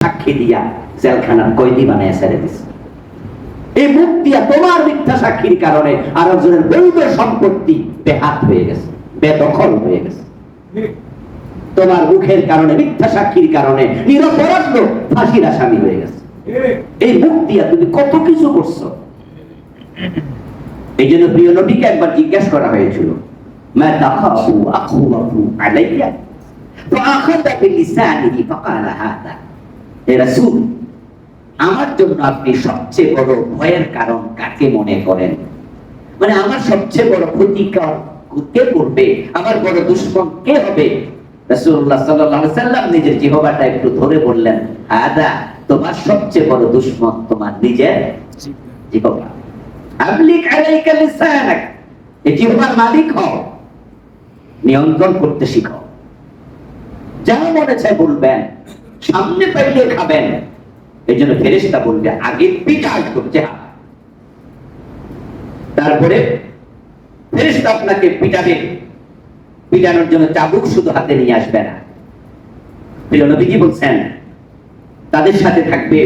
সাক্ষী দিয়া জেলখানার কয়েদি বানায় ছেড়ে দিছে। এই মুখ দিয়া তোমার মিথ্যা সাক্ষীর কারণে আরেকজনের বৈধ সম্পত্তি বেহাত হয়ে গেছে, বেদখল হয়ে গেছে। তোমার মুখের কারণে, মিথ্যা সাক্ষীর কারণে নিরপরাধ লোক ফাঁসির আসামি হয়ে গেছে। এই মুখ দিয়া তুমি কত কিছু করছো। এই জন্য প্রিয় নবীকে একবার জিজ্ঞেস করা হয়েছিল, মা তাখাফু আখওয়াফু আলাইয়া ফাআখাযা বিলিসানিহি ফাকালা হাদা। হে রাসূল, আমার জন্য আপনি সবচেয়ে বড় ভয়ের কারণ কাকে মনে করেন? মানে আমার সবচেয়ে বড় ক্ষতিকর কে করবে, আমার বড় দুশমন কে হবে? রাসূলুল্লাহ সাল্লাল্লাহু আলাইহি সাল্লাম নিজের জিহ্বাটা একটু ধরে বললেন, হাদা, তোমার সবচেয়ে বড় দুশমন তোমার নিজের জিহ্বা। আমলিক আলাইকা লিসানাক, এই জিহ্বার মালিক হও, নিয়ন্ত্রণ করতে শিখো। যা মনে চায় বলবেন, সামনে পাইলে খাবেন। এই জন্য ফেরেশতা বলবে আগে পিটাই করতে, তারপরে ফেরেশতা আপনাকে পিটাবে। পিটানোর জন্য চাবুক শুধু হাতে নিয়ে আসবে না। প্রিয় নবীজি বলছেন তাদের সাথে থাকবে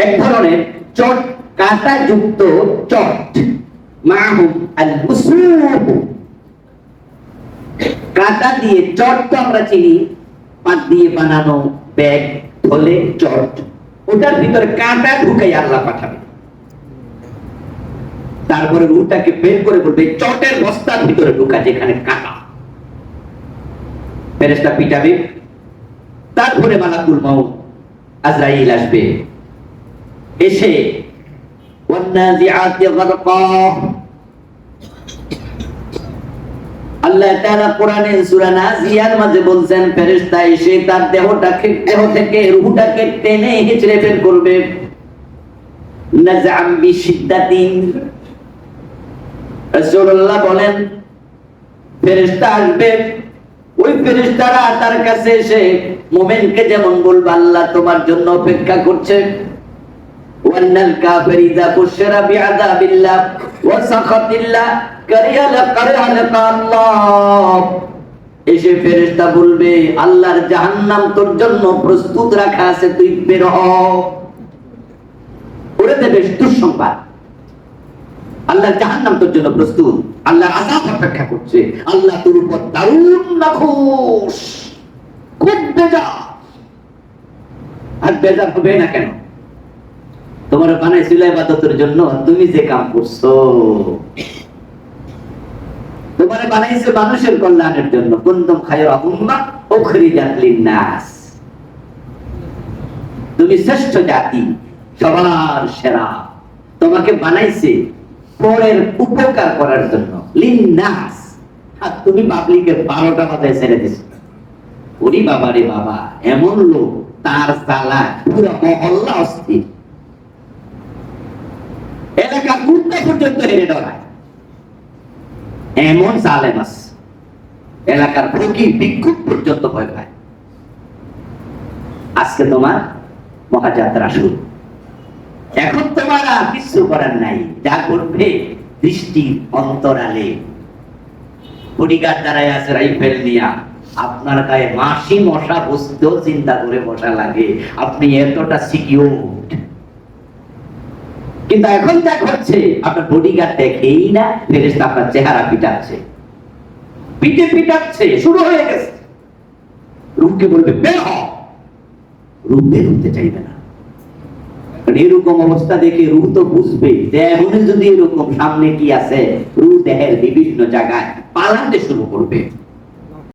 এক ধরনের চট, কাঁটা যুক্ত চট, মাহুম আল উসুব। কাঁটা দিয়ে চট তো আমরা চিনি, পাত দিয়ে বানানো ব্যাগ, থলে, চট, ওটার ভিতরে কাঁটা ঢুকাই আল্লাহ পাঠাবে। তারপরে রূহটাকে বের করে বলবে চটের বস্তার ভিতরে ঢুকা, যেখানে কাঁটা। ফেরেশতা পিটাবে। তারপরে মালাকুল মউত আজরাইল আসবে, এসে ওয়ান্নাজিআতি গারকা। আল্লাহ তাআলা কোরআনে সূরা নাজিয়ার মাঝে বলছেন ফেরেশতা এসে তার দেহ থেকে রূহটাকে টেনে হিচড়ে বের করবে। নাযআম বিশিদ্দাতিন। রাসূলুল্লাহ বলেন ফেরেশতা আসবে, ওই ফেরেশতারা তার কাছে এসে মুমিনকে যেমন বলবে আল্লাহ তোমার জন্য অপেক্ষা করছে, ওয়ান্নাল কাফির ইযা বুশিরা বিআযাবিল্লাহ ওয়া সাখাতিল্লাহ কারিহা আল্লাহ। এসে ফেরেশতা বলবে আল্লাহর জাহান্নাম তোর জন্য প্রস্তুত রাখা আছে, তুই বের হ। ওরে দেবে দুঃসংবাদ, আল্লাহর জাহান্নাম তোর জন্য প্রস্তুত, আল্লাহর আযাব অপেক্ষা করছে, আল্লাহ তোর উপর দারুণ নাখুশ। খুব বেজার। আর বেজার হবে না কেন? তোমার বানাইছিল ইবাদতের জন্য, তুমি যে কাম করছো। তোমার বানাইছে মানুষের কল্যাণের জন্য, কুনতুম খায়রা উম্মাহ উখরিজাত লিন-নাস। তুমি শ্রেষ্ঠ জাতি, সবার সেরা। তোমাকে বানাইছে পরের উপকার করার জন্য, লিন-নাস। আর তুমি পাবলিকের 12টা বাজায় ছেড়ে দিছো। ওরে বাবা রে বাবা, এমন লোক তার জ্বালা পুরো মহল্লা অস্থির। এলাকার কুত্তা পর্যন্ত হেরে ডরায়, এমন জালেম আছে। এলাকার ফকির ভিক্ষুক পর্যন্ত ভয় পায়। আজকে তোমার মহাযাত্রা শুরু। এখন তোমার আর কিছু করার নাই, যা করবে দৃষ্টির অন্তরালে। বডিগার্ড দাঁড়ায় আছে রাইফেল নিয়া, আপনার গায়ে মাছি মশা বসতেও চিন্তা করে বসা লাগে, আপনি এতটা সিকিউর। কিন্তু এখন যা ঘটছে, আপনার বডিগার্ড দেখেই না, ফেরেশতা আপনার চেহারা পিটাচ্ছে, পিটে পিটাচ্ছে, শুরু হয়ে গেছে। রূহকে বলবে বের হ, রূহ বের হতে চাইবে না। এরকম অবস্থা দেখে রূহ তো বুঝবে দেহের যদি এরকম সামনে কি আছে, রূহ দেহের বিভিন্ন জায়গায় পালাতে শুরু করবে।